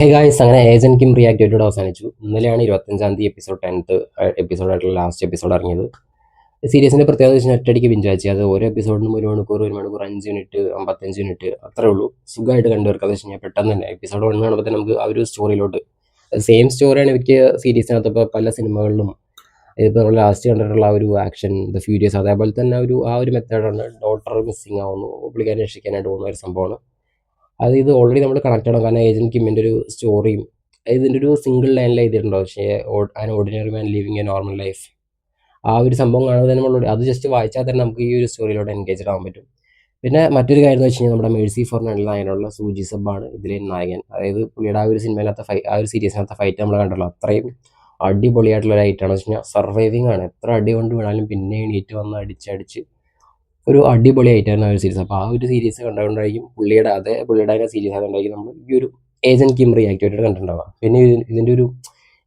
Hey guys, അങ്ങനെ agent Kim റിയാക്ടിവേറ്റഡ് അവസാനിച്ചു. ഇന്നലെയാണ് 25-ാം തീയതി എപ്പിസോഡ് 10th എപ്പിസോഡായിട്ടുള്ള ലാസ്റ്റ് എപ്പിസോഡ് ഇറങ്ങിയത്. സീരീസിന്റെ പ്രത്യേകത വെച്ചാൽ ഒറ്റയടിക്ക് ബിഞ്ച് വാച്ച്. അത് ഓരോ എപ്പിസോഡിനും 1 മണിക്കൂർ 5 മിനിറ്റ് 55 മിനിറ്റ് അത്രേ ഉള്ളൂ. സുഖമായിട്ട് കണ്ടുവീർക്കാം. എന്ന് വെച്ച് കഴിഞ്ഞാൽ പെട്ടെന്ന് തന്നെ എപ്പിസോഡ് 1 കാണുമ്പോൾ തന്നെ നമുക്ക് ആ ഒരു സ്റ്റോറിയിലോട്ട് സെയിം സ്റ്റോറിയാണ് ഇവർക്ക് സീരീസിനകത്ത് ഇപ്പോൾ പല സിനിമകളിലും ഇപ്പോൾ നമ്മൾ ലാസ്റ്റ് കണ്ടിട്ടുള്ള ആ ഒരു ആക്ഷൻ ദ ഫ്യൂരിയസ്, അതേപോലെ തന്നെ ആ ഒരു മെത്തേഡാണ്. ഡോട്ടർ മിസ്സിങ് ആവുന്നു, പുള്ളിക്കാരനെ രക്ഷിക്കാനായിട്ട് പോകുന്ന ഒരു സംഭവമാണ്. അത് ഇത് ഓൾറെഡി നമ്മൾ കണക്റ്റഡ് ആണ്. കാരണം ഏജന്റ് കിമ്മിൻ്റെ ഒരു സ്റ്റോറിയും ഇതിൻ്റെ ഒരു സിംഗിൾ ലൈനിൽ എഴുതിയിട്ടുണ്ടോ, പക്ഷേ an ordinary man living A normal life, ആ ഒരു സംഭവം കാണുമ്പോൾ തന്നെ നമ്മൾ അത് ജസ്റ്റ് വായിച്ചാൽ തന്നെ നമുക്ക് ഈ ഒരു സ്റ്റോറിയിലോട്ട് എൻഗേജഡ് ആവാൻ പറ്റും. പിന്നെ മറ്റൊരു കാര്യം എന്ന് വെച്ച് കഴിഞ്ഞാൽ നമ്മുടെ മേഴ്സി ഫോർ നായകനുള്ള സൂജി സബ്ബാണ് ഇതിലെ നായകൻ. അതായത് പുള്ളിയുടെ ആ ഒരു സിനിമയിലത്തെ ആ ഒരു സീരീസിനകത്തെ ഫൈറ്റ് നമ്മൾ കണ്ടല്ലോ, അത്രയും അടിപൊളിയായിട്ടുള്ള ഒരു ഐറ്റാണെന്ന് വെച്ച് കഴിഞ്ഞാൽ സർവൈവിങ് ആണ്. എത്ര അടി കൊണ്ട് വീണാലും പിന്നെ എണീറ്റ് വന്ന് അടിച്ചടിച്ച് ഒരു അടിപൊളി ആയിട്ടായിരുന്നു ആ ഒരു സീരീസ്. അപ്പോൾ ആ ഒരു സീരീസ് കണ്ടുകൊണ്ടായിരിക്കും പുള്ളിയുടെ സീരീസ് ആയതുകൊണ്ടായിരിക്കും നമ്മൾ ഈ ഒരു ഏജന്റ് കിം റിയാക്ടിവേറ്റഡ് കണ്ടിട്ടുണ്ടാവുക. പിന്നെ ഇതിൻ്റെ ഒരു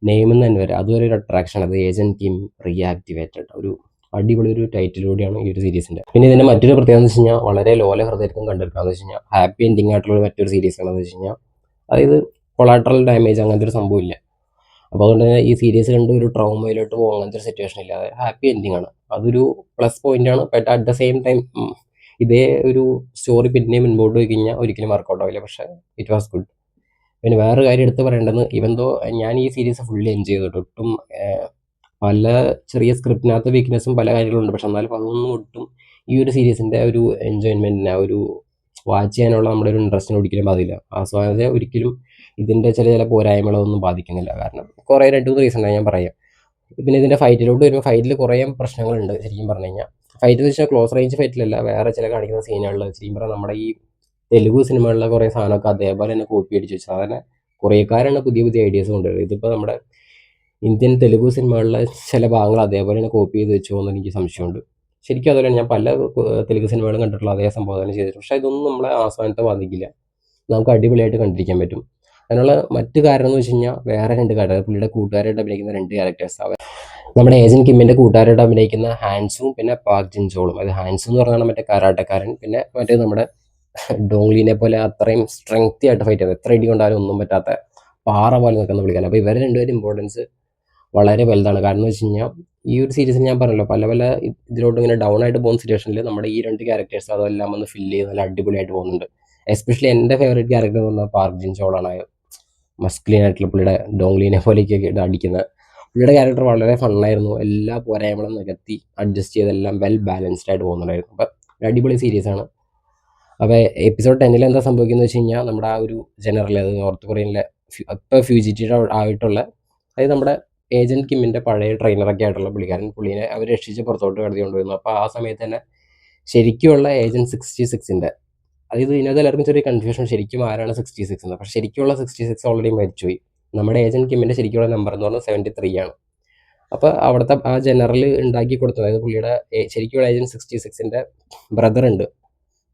നെയിം എന്ന് തന്നെ വരെ അതുവരെ ഒരു അട്രാക്ഷൻ, അത് ഏജന്റ് കിം റിയാക്ടിവേറ്റഡ്, ഒരു അടിപൊളി ഒരു ടൈറ്റിൽ കൂടിയാണ് ഈ ഒരു സീരീസിൻ്റെ. പിന്നെ ഇതിൻ്റെ മറ്റൊരു പ്രത്യേകത എന്ന് വെച്ച് കഴിഞ്ഞാൽ വളരെ ലോല ഹൃദയർക്കും കണ്ടെടുക്കാന്ന് വെച്ച് കഴിഞ്ഞാൽ ഹാപ്പി എൻഡിങ് ആയിട്ടുള്ള മറ്റൊരു സീരീസ് ആണെന്ന് വെച്ച് കഴിഞ്ഞാൽ, അതായത് കൊളാട്രൽ ഡാമേജ് അങ്ങനത്തെ ഒരു സംഭവം ഇല്ല. അപ്പോൾ അതുകൊണ്ട് തന്നെ ഈ സീരീസ് കണ്ട് ഒരു ട്രോമയിലോട്ട് പോകും അങ്ങനത്തെ ഒരു സിറ്റുവേഷൻ ഇല്ല. അതായത് ഹാപ്പി എൻഡിങ് ആണ്. അതൊരു പ്ലസ് പോയിന്റ് ആണ്. But at the same time ഇതേ ഒരു സ്റ്റോറി പിന്നെയും മുൻപോട്ട് പോയി കഴിഞ്ഞാൽ ഒരിക്കലും വർക്കൗട്ട് ആവില്ല. പക്ഷേ ഇറ്റ് വാസ് ഗുഡ്. പിന്നെ വേറൊരു കാര്യം എടുത്ത് പറയേണ്ടത്, ഇവന്തോ ഞാൻ ഈ സീരീസ് ഫുള്ളി എൻജോയ് ചെയ്തിട്ട് ഒട്ടും പല ചെറിയ സ്ക്രിപ്റ്റിനകത്ത് വീക്ക്നെസ്സും പല കാര്യങ്ങളുണ്ട്. പക്ഷെ എന്നാലും അതൊന്നും ഒട്ടും ഈ ഒരു സീരീസിൻ്റെ ഒരു എൻജോയ്മെൻറ്റിന്, ആ ഒരു വാച്ച് ചെയ്യാനുള്ള നമ്മുടെ ഒരു ഇൻട്രസ്റ്റിന് ഒരിക്കലും ബാധിക്കില്ല. ആസ്വാദനത്തെ ഒരിക്കലും ഇതിൻ്റെ ചില പോരായ്മകളൊന്നും ബാധിക്കുന്നില്ല. കാരണം കുറേ 2-3 റീസൺ ഞാൻ പറയാം. പിന്നെ ഇതിൻ്റെ ഫൈറ്റിലോട്ട് വരുമ്പോൾ ഫൈറ്റിൽ കുറേ പ്രശ്നങ്ങളുണ്ട് ശരിക്കും പറഞ്ഞു കഴിഞ്ഞാൽ. ഫൈറ്റ് എന്ന് വെച്ചാൽ ക്ലോസ് റേഞ്ച് ഫൈറ്റിലല്ല, വേറെ ചില കാണിക്കുന്ന സീനുകളിൽ ശരിക്കും പറഞ്ഞാൽ നമ്മുടെ ഈ തെലുഗു സിനിമകളിലെ കുറേ സാധനമൊക്കെ അതേപോലെ തന്നെ കോപ്പി അടിച്ച് വെച്ചാൽ അതന്നെ കുറേക്കാരാണ് പുതിയ പുതിയ ഐഡിയാസ് കൊണ്ടുവരുന്നത്. ഇതിപ്പോൾ നമ്മുടെ ഇന്ത്യൻ തെലുഗു സിനിമകളിലെ ചില ഭാഗങ്ങൾ അതേപോലെ തന്നെ കോപ്പി ചെയ്ത് വെച്ചോ എന്ന് എനിക്ക് സംശയമുണ്ട്. ശരിക്കും അതുപോലെ ഞാൻ പല തെലുഗു സിനിമകളും കണ്ടിട്ടുള്ള അതേ സംഭവം തന്നെ ചെയ്തിട്ടുണ്ട്. പക്ഷേ ഇതൊന്നും നമ്മളെ ആസ്വാദനത്തെ ബാധിക്കില്ല. നമുക്ക് അടിപൊളിയായിട്ട് കണ്ടിരിക്കാൻ പറ്റും. അതിനുള്ള മറ്റു കാരണം എന്ന് വെച്ച് കഴിഞ്ഞാൽ വേറെ 2 കാര്യം, പുള്ളിയുടെ കൂട്ടുകാരായിട്ട് അഭിനയിക്കുന്ന 2 ക്യാരക്ടേഴ്സ്. നമ്മുടെ ഏജന്റ് കിമ്മിൻ്റെ കൂട്ടുകാരായിട്ട് അഭിനയിക്കുന്ന ഹാൻസും പിന്നെ പാക് ജിൻചോളും. അത് ഹാൻസു എന്ന് പറഞ്ഞാൽ മറ്റേ കരാട്ടക്കാരൻ, പിന്നെ മറ്റേ നമ്മുടെ ഡോങ്ലിനെ പോലെ അത്രയും സ്ട്രെങ്തി ആയിട്ട് ഫൈറ്റ് ചെയ്യുന്നത്, എത്ര ഇടി കൊണ്ടാലും ഒന്നും പറ്റാത്ത പാറ പോലെ നിൽക്കുന്ന പുള്ളിക്കാരൻ. അപ്പോൾ ഇവരെ 2 ഇമ്പോർട്ടൻസ് വളരെ വലുതാണ്. കാരണം എന്ന് വെച്ച് കഴിഞ്ഞാൽ ഈ ഒരു സീരീസിൽ ഞാൻ പറഞ്ഞല്ലോ, പല പല ഇതിലോട്ട് ഇങ്ങനെ ഡൗൺ ആയിട്ട് പോകുന്ന സിറ്റുവേഷനിൽ നമ്മുടെ ഈ 2 ക്യാരക്ടേഴ്സ് അതെല്ലാം ഒന്ന് ഫില്ല് ചെയ്ത് നല്ല അടിപൊളിയായിട്ട് പോകുന്നുണ്ട്. എസ്പെഷ്യലി എൻ്റെ ഫേവറേറ്റ് ക്യാരക്ടർ എന്ന് പറഞ്ഞാൽ പാക് ജിൻചോളാണ്. മസ്ക്ലീൻ ആയിട്ടുള്ള പുള്ളിയുടെ ഡോങ്ലീനെ പോലെയൊക്കെ അടിക്കുന്ന പുള്ളിയുടെ ക്യാരക്ടർ വളരെ ഫണ്ണായിരുന്നു. എല്ലാ പോരായ്മകളും നികത്തി അഡ്ജസ്റ്റ് ചെയ്തെല്ലാം വെൽ ബാലൻസ്ഡ് ആയിട്ട് പോകുന്നുണ്ടായിരുന്നു. അപ്പം ഒരു അടിപൊളി സീരീസാണ്. അപ്പോൾ എപ്പിസോഡ് 10 എന്താ സംഭവിക്കുന്നത് വെച്ച് കഴിഞ്ഞാൽ, നമ്മുടെ ആ ഒരു ജനറൽ, അത് നോർത്ത് കൊറിയനിലെ ഇപ്പോൾ ഫ്യൂജിറ്റീവ് ആയിട്ടുള്ള, അതായത് നമ്മുടെ ഏജന്റ് കിമ്മിൻ്റെ പഴയ ട്രെയിനറൊക്കെ ആയിട്ടുള്ള പുള്ളിനെ അവർ രക്ഷിച്ച് പുറത്തോട്ട് കടത്തി കൊണ്ടുവരുന്നു. അപ്പോൾ ആ സമയത്ത് തന്നെ ശരിക്കുമുള്ള ഏജന്റ് 66-ൻ്റെ, അതായത് ഇതിനകത്ത് എല്ലാവർക്കും ചെറിയ കൺഫ്യൂഷൻ, ശരിക്കും ആരാണ് 66 എന്ന്. പക്ഷേ ശരിക്കുള്ള 66 ഓൾറെഡി മരിച്ചുപോയി. നമ്മുടെ ഏജന്റ് കിമ്മിൻ്റെ ശരിക്കുള്ള നമ്പർ എന്ന് പറഞ്ഞാൽ 73 ആണ്. അപ്പോൾ അവിടുത്തെ ആ ജനറൽ ഉണ്ടാക്കി കൊടുത്തത്, അതായത് പുള്ളിയുടെ ശരിക്കുള്ള ഏജന്റ് 66-ൻ്റെ ബ്രദർ ഉണ്ട്.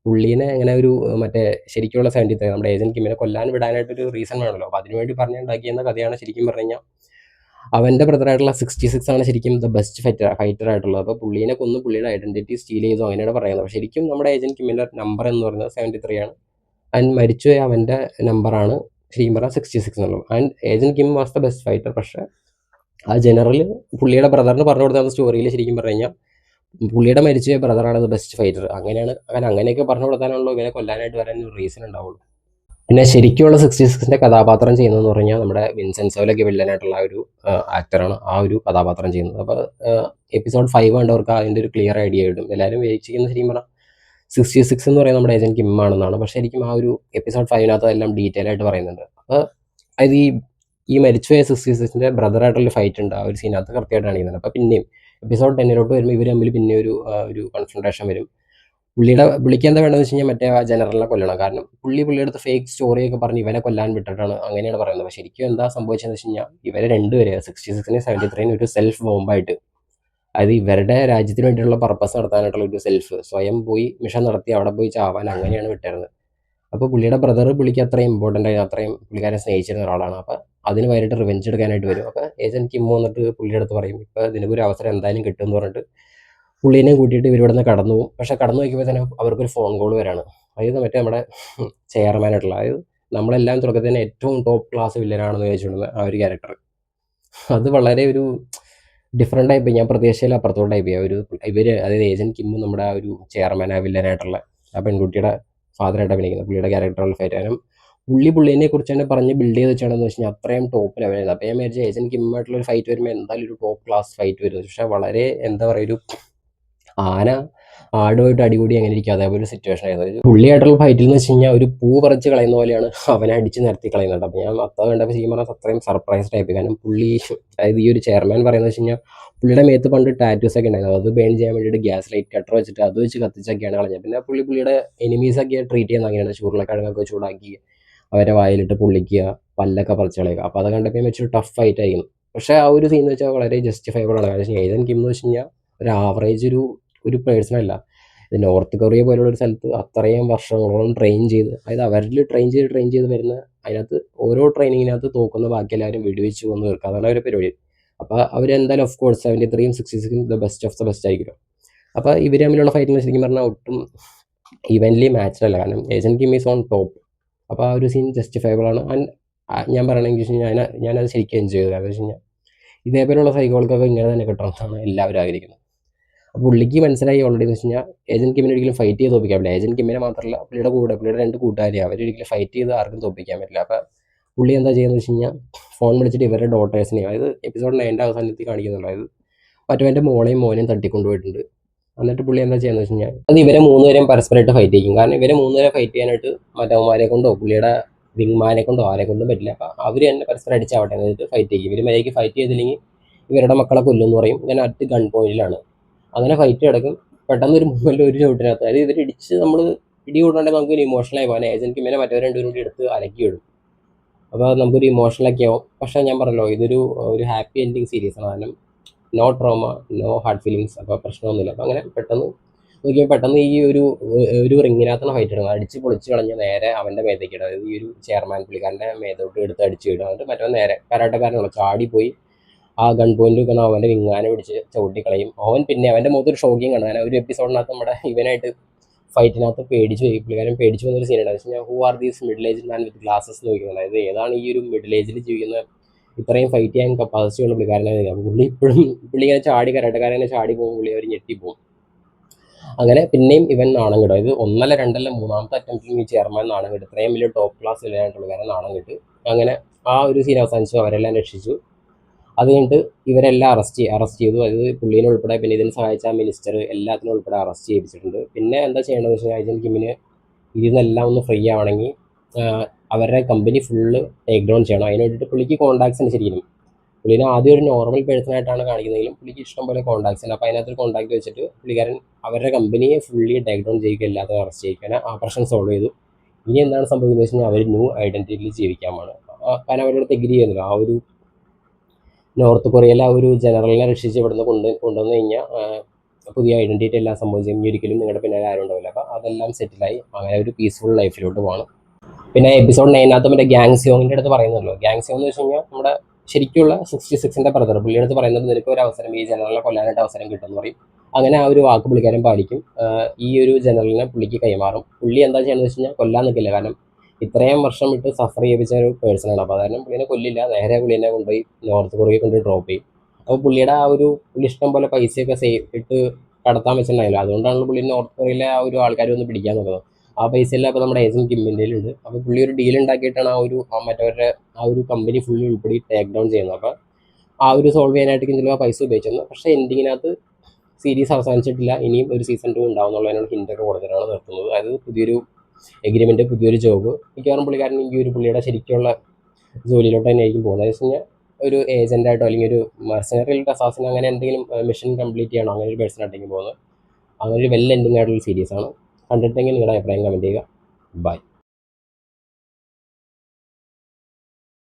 പുള്ളീനെ അങ്ങനെ ഒരു മറ്റേ ശരിക്കുള്ള 73, നമ്മുടെ ഏജന്റ് കിമ്മിനെ കൊല്ലാൻ വിടാനായിട്ടൊരു റീസൺ വേണമല്ലോ. അപ്പോൾ അതിനുവേണ്ടി ഉണ്ടാക്കിയെന്ന കഥയാണ് ശരിക്കും പറഞ്ഞു കഴിഞ്ഞാൽ. അവൻ്റെ ബ്രദറായിട്ടുള്ള 66 ആണ് ശരിക്കും ദ ബെസ്റ്റ് ഫൈറ്റർ ആയിട്ടുള്ളത്. അപ്പോൾ പുള്ളീനെ കൊന്ന് പുള്ളിയുടെ ഐഡന്റിറ്റി സ്റ്റീൽ ചെയ്തു അങ്ങനെയാണ് പറയുന്നത്. അപ്പോൾ ശരിക്കും നമ്മുടെ ഏജന്റ് കിമ്മിൻ്റെ നമ്പർ എന്ന് പറയുന്നത് 73 ആണ്. ആൻഡ് മരിച്ചുപോയ അവൻ്റെ നമ്പറാണ് ശരിക്കും പറഞ്ഞാൽ 66 എന്നുള്ളത്. And agent Kim was the best fighter. പക്ഷേ ആ ജനറൽ പുള്ളിയുടെ ബ്രദറിന് പറഞ്ഞു കൊടുത്ത സ്റ്റോറിയിൽ ശരിക്കും പറഞ്ഞു കഴിഞ്ഞാൽ പുള്ളിയുടെ മരിച്ചുപോയ ബ്രദറാണ് ദ ബെസ്റ്റ് ഫൈറ്റർ. അങ്ങനെയൊക്കെ പറഞ്ഞു കൊടുത്താണല്ലോ ഇവനെ കൊല്ലാനായിട്ട് വരാൻ ഒരു റീസൺ ഉണ്ടാവുള്ളൂ. പിന്നെ ശരിക്കുള്ള 66-ൻ്റെ കഥാപാത്രം ചെയ്യുന്നതെന്ന് പറഞ്ഞാൽ നമ്മുടെ വിൻസെൻസോയിലൊക്കെ വില്ലനായിട്ടുള്ള ആ ഒരു ആക്ടറാണ് ആ ഒരു കഥാപാത്രം ചെയ്യുന്നത്. അപ്പോൾ എപ്പിസോഡ് 5 കണ്ടവർക്ക് അതിൻ്റെ ഒരു ക്ലിയർ ഐഡിയ കിട്ടും. എല്ലാവരും വെയിറ്റ് ശരിക്കും പറഞ്ഞാൽ 66 എന്ന് പറയുന്നത് നമ്മുടെ ഏജന്റ് കിം ആണെന്നാണ്. പക്ഷേ ശരിക്കും ആ ഒരു എപ്പിസോഡ് 5-നകത്ത് എല്ലാം ഡീറ്റെയിൽ ആയിട്ട് പറയുന്നുണ്ട്. അപ്പോൾ അത് ഈ മരിച്ചുപോയ 66-ൻ്റെ ബ്രദറായിട്ടുള്ള ഫൈറ്റ് ഉണ്ട് ആ ഒരു സീനകത്ത് കൃത്യമായിട്ട് കാണിക്കുന്നുണ്ട്. അപ്പോൾ പിന്നെയും എപ്പിസോഡ് 10-ലോട്ട് വരുമ്പോൾ ഇവർ തമ്മിൽ പിന്നെ ഒരു കൺഫ്രണ്ടേഷൻ വരും. പുള്ളിക്ക് എന്താ വേണ്ടതെന്ന് വെച്ച് കഴിഞ്ഞാൽ മറ്റേ ആ ജനറലിനെ കൊല്ലണം. കാരണം പുള്ളിയുടെ അടുത്ത് ഫേക്ക് സ്റ്റോറിയൊക്കെ പറഞ്ഞ് ഇവനെ കൊല്ലാൻ വിട്ടിട്ടാണ്, അങ്ങനെയാണ് പറയുന്നത്. പക്ഷേ ശരിക്കും എന്താ സംഭവിച്ചതെന്ന് വെച്ച് കഴിഞ്ഞാൽ ഇവരെ 2 66-നെ 73-നെ ഒരു സെൽഫ് ബോംബായിട്ട്, അതായത് ഇവരുടെ രാജ്യത്തിന് വേണ്ടിയിട്ടുള്ള പർപ്പസ് നടത്താനായിട്ടുള്ള ഒരു സ്വയം പോയി മിഷൻ നടത്തി അവിടെ പോയി ചാവാൻ അങ്ങനെയാണ് വിട്ടിരുന്നത്. അപ്പോൾ പുള്ളിയുടെ ബ്രദർ പുള്ളിക്ക് അത്രയും ഇമ്പോർട്ടൻ്റ് ആയി, അത്രയും പുള്ളിക്കാരെ സ്നേഹിച്ചിരുന്ന ഒരാളാണ്. അപ്പോൾ അതിന് വൈകിട്ട് റിവെഞ്ച് എടുക്കാനായിട്ട് വരും. അപ്പോൾ ഏജന്റ് കിം വന്നിട്ട് പുള്ളിയുടെ അടുത്ത് പറയും, ഇപ്പോൾ ഇതിനൊരു അവസരം എന്തായാലും കിട്ടുമെന്ന് പറഞ്ഞിട്ട് പുള്ളീനെയും കൂട്ടിയിട്ട് ഇവരിവിടെ നിന്ന് കടന്നു പോകും. പക്ഷേ കടന്നു നോക്കിയപ്പോൾ തന്നെ അവർക്കൊരു ഫോൺ കോൾ വരാണ്. അതായത് മറ്റേ നമ്മുടെ ചെയർമാനായിട്ടുള്ള, അതായത് നമ്മളെല്ലാം തുടക്കത്തിൽ തന്നെ ഏറ്റവും ടോപ്പ് ക്ലാസ് വില്ലനാണെന്ന് ചോദിച്ചുകൊണ്ടിരുന്ന ആ ഒരു ക്യാരക്ടർ. അത് വളരെ ഒരു ഡിഫറെൻ്റ് ആയിപ്പോയി. ഞാൻ പ്രതീക്ഷയിൽ അപ്പുറത്തോട്ടായി പോയി. അതായത് ഏജന്റ് കിമ്മും നമ്മുടെ ആ ഒരു ചെയർമാൻ, ആ വില്ലനായിട്ടുള്ള ആ പെൺകുട്ടിയുടെ ഫാദറായിട്ട് അഭിനയിക്കുന്നത് പുള്ളിയുടെ ക്യാരക്ടറുള്ള ഫൈറ്റ്. കാരണം പുള്ളിനെ കുറിച്ച് തന്നെ പറഞ്ഞ് ബിൽഡ് ചെയ്ത് വെച്ചാണെന്ന് വെച്ച് കഴിഞ്ഞാൽ അത്രയും ടോപ്പ് ലെവലായിരുന്നു. അപ്പോൾ ഞാൻ വിചാരിച്ചു ഏജന്റ് കിമ്മായിട്ടുള്ള ഒരു ഫൈറ്റ് വരുമ്പോൾ എന്തായാലും ഒരു ടോപ്പ് ക്ലാസ് ഫൈറ്റ് വരും. പക്ഷേ വളരെ എന്താ പറയുക, ഒരു ആന ആടുമായിട്ട് അടികൂടി അങ്ങനെ ഇരിക്കും, അതേപോലെ ഒരു സിറ്റുവേഷൻ ആയിരുന്നു. പുള്ളിയായിട്ടുള്ള ഫൈറ്റിൽ എന്ന് വെച്ച് കഴിഞ്ഞാൽ ഒരു പൂ പറിച്ച് കളയുന്ന പോലെയാണ് അവനെ അടിച്ച് നിരത്തി കളയുന്നുണ്ട്. അപ്പോൾ ഞാൻ അത്ര കണ്ടപ്പോൾ ശരിക്കും പറഞ്ഞാൽ അത്രയും സർപ്രൈസ് ടൈപ്പ്. കാരണം അതായത് ഈ ഒരു ചെയർമാൻ പറയുന്നത് വെച്ച് കഴിഞ്ഞാൽ പുള്ളിയുടെ മേത്ത് പണ്ട് ടാറ്റൂസ് ഒക്കെ ഉണ്ടായിരുന്നു. അത് ബേൺ ചെയ്യാൻ വേണ്ടിയിട്ട് ഗ്യാസ് ലൈറ്റ് കട്ടർ വെച്ചിട്ട് അത് വെച്ച് കത്തിച്ചൊക്കെയാണ് കളഞ്ഞത്. പിന്നെ പുള്ളിയുടെ എനിമീസൊക്കെ ട്രീറ്റ് ചെയ്യുന്ന അങ്ങനെയാണ്, ചുരുളക്കിഴങ്ങൊക്കെ ചൂടാക്കി അവരെ വായിലിട്ട് പൊള്ളിക്കുക, പല്ലൊക്കെ പറിച്ച് കളയുക. അപ്പോൾ അത് കണ്ടപ്പോൾ വെച്ചൊരു ടഫ് ഫൈറ്റ് ആയിരുന്നു. പക്ഷേ ആ ഒരു സീൻ എന്ന് വെച്ചാൽ വളരെ ജസ്റ്റിഫയബിൾ ആണ്. കാരണം ഏജന്റ് കിം എന്ന് വെച്ച് കഴിഞ്ഞാൽ ഒരു ആവറേജ് ഒരു പേഴ്സൺ അല്ല. ഇത് നോർത്ത് കൊറിയ പോലുള്ള ഒരു സ്ഥലത്ത് അത്രയും വർഷങ്ങളോളം ട്രെയിൻ ചെയ്ത്, അതായത് അവരിൽ ട്രെയിൻ ചെയ്ത് വരുന്ന, അതിനകത്ത് ഓരോ ട്രെയിനിങ്ങിനകത്ത് തോക്കുന്ന ബാക്കി എല്ലാവരും വെടിവെച്ച് കൊന്ന് തീർക്കുക, അതാണ് അവരുടെ പരിപാടി. അപ്പോൾ അവരെന്തായാലും ഓഫ് കോഴ്സ് 73-യും 66-യും the best of the best ആയിരിക്കും. അപ്പോൾ ഇവർ തമ്മിലുള്ള ഫൈറ്റിന് ശരിക്കും പറഞ്ഞാൽ ഒട്ടും ഈവൻലി മാച്ച്ഡ് അല്ല. കാരണം agent Kim is on top. അപ്പോൾ ആ ഒരു സീൻ ജസ്റ്റിഫയബിൾ ആണ്. ഞാൻ പറയണമെങ്കിൽ വെച്ച് കഴിഞ്ഞാൽ ഞാനത് ശരിക്കും എൻജോയ് ചെയ്തത്. കാരണം വെച്ച് കഴിഞ്ഞാൽ ഇതേപോലെയുള്ള സൈക്കോൾക്കൊക്കെ ഇങ്ങനെ തന്നെ കിട്ടണമെന്നാണ് എല്ലാവരും ആഗ്രഹിക്കുന്നത്. അപ്പോൾ പുള്ളിക്ക് മനസ്സിലായി ഓൾറെഡി എന്ന് വെച്ച് കഴിഞ്ഞാൽ ഏജന്റ് കിമ്മിനെ ഒരിക്കലും ഫൈറ്റ് ചെയ്ത് തോൽപ്പിക്കാൻ പറ്റില്ല. ഏജന്റ് കിമ്മിനെ മാത്രമല്ല, പുള്ളിയുടെ 2 കൂട്ടുകാരെ അവരൊരിക്കലും ഫൈറ്റ് ചെയ്ത് ആർക്കും തോൽപ്പിക്കാൻ പറ്റില്ല. അപ്പോൾ പുള്ളി എന്താ ചെയ്യുന്നത് വെച്ച് കഴിഞ്ഞാൽ ഫോൺ വിളിച്ചിട്ട് ഇവരുടെ ഡോട്ടേഴ്സിനെയും, അതായത് എപ്പിസോഡ് 9 അവസാനത്തിൽ കാണിക്കുന്നുള്ളൂ, അതായത് മറ്റവൻ്റെ മോനെയും തട്ടിക്കൊണ്ടുപോയിട്ടുണ്ട്. എന്നിട്ട് പുള്ളി എന്താ ചെയ്യുന്നത് വെച്ച് കഴിഞ്ഞാൽ അത് ഇവരെ 3 പേരെയും പരസ്പരമായിട്ട് ഫൈറ്റ് ചെയ്യും. കാരണം ഇവരെ 3 പേരെ ഫൈറ്റ് ചെയ്യാനായിട്ട് മറ്റവന്മാരെ കൊണ്ടോ പുള്ളിയുടെ വിങ്മാനെ കൊണ്ടോ ആരെ കൊണ്ടും പറ്റില്ല. അപ്പോൾ അവർ തന്നെ പരസ്പരം അടിച്ചാവട്ടെ എന്നിട്ട് ഫൈറ്റ് ചെയ്യും. ഇവർ മര്യാദയ്ക്ക് ഫൈറ്റ് ചെയ്തില്ലെങ്കിൽ ഇവരുടെ മക്കളെ കൊല്ലുമെന്ന് പറയും. ഇങ്ങനെ അറ്റ് ഗൺ പോയിന്റിലാണ് അങ്ങനെ ഫൈറ്റ് കിടക്കും. പെട്ടെന്ന് ഒരു മൂവ്മെൻറ്റ്, ഒരു ചവിട്ടിനകത്ത്, അതായത് ഇവരിടിച്ച് നമ്മൾ ഇടി കൂടാണ്ട് നമുക്കൊരു ഇമോഷണലായി പോകാൻ ഏജന്റ് കിമ്മിനെ മറ്റവർ 2 പേരും കൂടി എടുത്ത് അലക്കി വിടും. അപ്പോൾ നമുക്കൊരു ഇമോഷണലൊക്കെ ആവും. പക്ഷേ ഞാൻ പറഞ്ഞല്ലോ, ഒരു ഹാപ്പി എൻഡിങ് സീരീസാണ്. കാരണം no trauma, no hard feelings, അപ്പോൾ പ്രശ്നമൊന്നുമില്ല. അപ്പോൾ അങ്ങനെ പെട്ടെന്ന് ഈ ഒരു റിങ്ങിനകത്താണ് ഫൈറ്റ് ഇടുന്നത്. അടിച്ച് പൊളിച്ച് കളഞ്ഞ് നേരെ അവൻ്റെ മേത്തേക്ക് ഇടും. അതായത് ഈ ഒരു ചെയർമാൻ പുള്ളിക്കാരൻ്റെ മേത്തോട്ട് എടുത്ത് അടിച്ച് ഇടും. എന്നിട്ട് മറ്റവൻ നേരെ കരാട്ടക്കാരനുള്ള ചാടിപ്പോയി ആ ഗൺ പോയിന്റ് വെക്കുന്ന അവൻ്റെ വിങ്ങാനെ പിടിച്ച് ചവിട്ടിക്കളയും. പിന്നെ അവൻ്റെ മുഖത്തൊരു ഷോക്കിങ് ആണ്. കാരണം ഒരു എപ്പിസോഡിനകത്ത് നമ്മുടെ ഇവനായിട്ട് ഫൈറ്റിനകത്ത് പുള്ളിക്കാരൻ പേടിച്ചു പോകുന്നൊരു സീനുണ്ട്. വെച്ച് കഴിഞ്ഞാൽ who are these middle aged man with glasses എന്ന് ചോദിക്കുന്നത്. അതായത് ഏതാണ് ഈ ഒരു മിഡിൽ ഏജിൽ ജീവിക്കുന്ന ഇത്രയും ഫൈറ്റ് ചെയ്യാൻ കപ്പാസിറ്റി ഉള്ള പുള്ളിക്കാരനെ. പുള്ളി ഇങ്ങനെ ചാടി കരാട്ടക്കാരനെ ചാടി പോകും, പുള്ളി അവർ ഞെട്ടിപ്പോകും. അങ്ങനെ പിന്നെയും ഇവൻ നാണം കിട്ടും. അതായത് 1 2 മൂന്നാമത്തെ അറ്റംപ്റ്റിൽ ഈ ചെയർമാൻ നാണം കിട്ടും. ഇത്രയും വലിയ ടോപ്പ് ക്ലാസ് വില്ലനായിട്ടുള്ള കാരൻ നാണം കിട്ടും. അങ്ങനെ ആ ഒരു സീൻ അവസാനിച്ചു, അവരെല്ലാം രക്ഷിച്ചു. അത് കഴിഞ്ഞിട്ട് ഇവരെല്ലാം അറസ്റ്റ് ചെയ്തു. അത് പുള്ളീനെ ഉൾപ്പെടെ, പിന്നെ ഇതിന് സഹായിച്ച മിനിസ്റ്റർ എല്ലാത്തിനും ഉൾപ്പെടെ അറസ്റ്റ് ചെയ്യിപ്പിച്ചിട്ടുണ്ട്. പിന്നെ എന്താ ചെയ്യേണ്ടതെന്ന് വെച്ച് കഴിഞ്ഞാൽ ഏജന്റ് കിമ്മിന് ഇതിൽ ഒന്ന് ഫ്രീ ആവണമെങ്കിൽ അവരുടെ കമ്പനി ഫുള്ള് ടേക്ക് ഡൗൺ ചെയ്യണം. അതിന് വേണ്ടിയിട്ട് പുള്ളിക്ക് കോൺടാക്ട്സ് ഉണ്ട്. ശരിക്കും പുള്ളിനെ ആദ്യം ഒരു നോർമൽ പേഴ്സണായിട്ടാണ് കാണിക്കുന്നതെങ്കിലും പുള്ളിക്ക് ഇഷ്ടംപോലെ കോൺടാക്ട്സ് ഉണ്ട്. അപ്പോൾ അതിനകത്തൊരു കോൺടാക്ട് വെച്ചിട്ട് പുള്ളിക്കാരൻ അവരുടെ കമ്പനിയെ ഫുള്ളി ടേക്ക് ഡൗൺ ചെയ്യുക, എല്ലാത്തിനും അറസ്റ്റ് ചെയ്യിക്കാൻ ആ പ്രശ്നം സോൾവ് ചെയ്തു. ഇനി എന്താണ് സംഭവിക്കുന്നത് വെച്ച് കഴിഞ്ഞാൽ അവർ ന്യൂ ഐഡൻറ്റിറ്റിയിൽ ജീവിക്കാമാണ്. കാരണം അവരോട് എഗ്രി ചെയ്യുന്നില്ല. ആ ഒരു നോർത്ത് കൊറിയയിലെ ആ ഒരു ജനറലിനെ രക്ഷിച്ച് ഇവിടുന്ന് കൊണ്ടുവന്നു കഴിഞ്ഞാൽ പുതിയ ഐഡൻറ്റിറ്റി എല്ലാം സംഭവിച്ചു. ഇനി ഒരിക്കലും നിങ്ങളുടെ പിന്നാലെ ആരും ഉണ്ടാവില്ല. അപ്പോൾ അതെല്ലാം സെറ്റിലായി അങ്ങനെ ഒരു പീസ്ഫുൾ ലൈഫിലോട്ട് പോകണം. പിന്നെ എപ്പിസോഡ് 9 മറ്റേ ഗ്യാങ് സിയോങ്ങിൻ്റെ അടുത്ത് പറയുന്നുള്ളൂ. ഗ്യാങ് സിയോങ് എന്ന് വെച്ച് കഴിഞ്ഞാൽ നമ്മുടെ ശരിക്കുള്ള 66-ന്റെ ബ്രദർ. പുള്ളിയുടെ അടുത്ത് പറയുന്നത് നിനക്ക് ഒരു അവസരം, ഈ ജനറലിനെ കൊല്ലാനായിട്ട് അവസരം കിട്ടുമെന്ന് പറയും. അങ്ങനെ ആ ഒരു വാക്ക് പുള്ളിക്കാരൻ പാലിക്കും. ഈ ഒരു ജനറലിനെ പുള്ളിക്ക് കൈമാറും. പുള്ളി എന്താ ചെയ്യണമെന്ന് വെച്ച് കഴിഞ്ഞാൽ കൊല്ലാൻ നിൽക്കില്ല. കാരണം ഇത്രയും വർഷം ഇട്ട് സഫർ ചെയ്യിപ്പിച്ച ഒരു പേഴ്സണാണ്. അപ്പോൾ കാരണം പുള്ളിനെ കൊല്ലില്ല, നേരെ പുള്ളിനെ കൊണ്ടുപോയി നോർത്ത് കൊറിയയിൽ കൊണ്ടുപോയി ഡ്രോപ്പ് ചെയ്യും. അപ്പോൾ പുള്ളിയുടെ ആ ഒരു പുള്ളി ഇഷ്ടം പോലെ പൈസയൊക്കെ ഇട്ട് കടത്താൻ വെച്ചിട്ടുണ്ടായില്ല. അതുകൊണ്ടാണ് പുള്ളി നോർത്ത് കൊറിയയിലെ ആ ഒരു ആൾക്കാർ ഒന്ന് പിടിക്കാൻ നോക്കുന്നത്. ആ പൈസയെല്ലാം അപ്പോൾ നമ്മുടെ ഏജന്റ് കിമ്മിൻ്റെ ഉണ്ട്. അപ്പോൾ പുള്ളി ഒരു ഡീൽ ഉണ്ടാക്കിയിട്ടാണ് മറ്റവരുടെ ആ ഒരു കമ്പനി ഫുള്ളി ഉൾപ്പെടെ ടേക്ക് ഡൗൺ ചെയ്യുന്നത്. അപ്പോൾ ആ ഒരു സോൾവ് ചെയ്യാനായിട്ടായിരിക്കും ചിലപ്പോൾ ആ പൈസ ഉപയോഗിച്ചത്. പക്ഷേ എൻഡിങ്ങിനകത്ത് സീരീസ് അവസാനിച്ചിട്ടില്ല, ഇനിയും ഒരു സീസൺ 2 ഉണ്ടാവും എന്നുള്ളതിനോട് ഹിൻ്റൊക്കെ കൊടുത്തിട്ടാണ് നിർത്തുന്നത്. അതായത് പുതിയൊരു എഗ്രിമെൻറ്റ്, പുതിയൊരു ജോബ്. മിക്കവാറും പുള്ളിക്കാരൻ പുള്ളിയുടെ ശരിക്കുള്ള ജോലിയിലോട്ട് തന്നെ ആയിരിക്കും പോകുന്നത്. എന്ന് വെച്ച് കഴിഞ്ഞാൽ ഒരു ഏജൻ്റായിട്ടോ അല്ലെങ്കിൽ ഒരു മെർസനറി അസാസിൻ അങ്ങനെ എന്തെങ്കിലും മിഷൻ കംപ്ലീറ്റ് ചെയ്യണോ, അങ്ങനെ ഒരു പേഴ്സണായിട്ടായിരിക്കും പോകുന്നത്. അങ്ങനെ ഒരു വെൽ എൻഡിങ് ആയിട്ടുള്ള സീരീസാണ്. കണ്ടിട്ടെങ്കിൽ നിങ്ങളുടെ അഭിപ്രായം കമൻറ്റ് ചെയ്യുക. ബൈ.